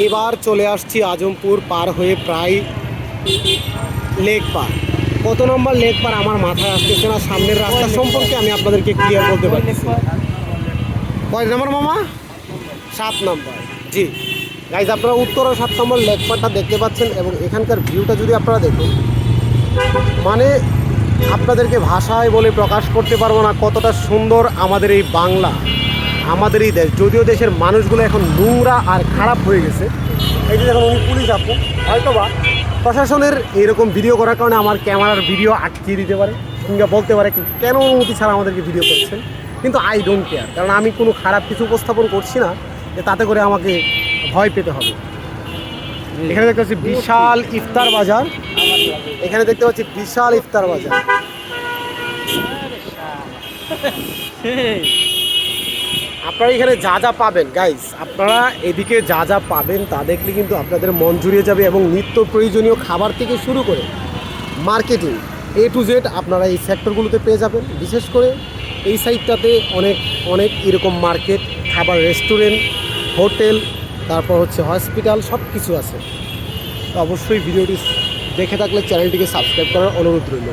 এবার চলে আসছি আজমপুর পার হয়ে প্রায় লেক পার। কত নম্বর লেক পার আমার মাথায় আসতেছে না, সামনের রাস্তা সম্পর্কে আমি আপনাদেরকে ক্লিয়ার বলতে পারছি। কয় নম্বর মামা? 7 নম্বর। জি গাইজ, আপনারা উত্তর ও 7 নম্বর লেক পারটা দেখতে পাচ্ছেন এবং এখানকার ভিউটা যদি আপনারা দেখুন, মানে আপনাদেরকে ভাষায় বলে প্রকাশ করতে পারবো না কতটা সুন্দর আমাদের এই বাংলা, আমাদের এই দেশ। যদিও দেশের মানুষগুলো এখন নোংরা আর খারাপ হয়ে গেছে। এই যে দেখুন উনি পুলিশ আপু, হয়তো বা প্রশাসনের এইরকম ভিডিও করার কারণে আমার ক্যামেরার ভিডিও আটকিয়ে দিতে পারে কিংবা বলতে পারে কেন অনুমতি ছাড়া আমাদেরকে ভিডিও করছেন, কিন্তু আই ডোন্ট কেয়ার, কারণ আমি কোনো খারাপ কিছু উপস্থাপন করছি না যে তাতে করে আমাকে ভয় পেতে হবে। এখানে দেখতে পাচ্ছি বিশাল ইফতার বাজার, এখানে দেখতে পাচ্ছি বিশাল ইফতার বাজার। আপনারা এখানে যা যা পাবেন গাইস, আপনারা এদিকে যা যা পাবেন তা দেখলে কিন্তু আপনাদের মন জুড়িয়ে যাবে এবং নিত্য প্রয়োজনীয় খাবার থেকে শুরু করে মার্কেটিং A to Z আপনারা এই সেক্টরগুলোতে পেয়ে যাবেন। বিশেষ করে এই সাইডটাতে অনেক অনেক এরকম মার্কেট, খাবার, রেস্টুরেন্ট, হোটেল, তারপর হচ্ছে হসপিটাল, সব কিছু আছে। তো অবশ্যই ভিডিওটি দেখে থাকলে চ্যানেলটিকে সাবস্ক্রাইব করার অনুরোধ রইল।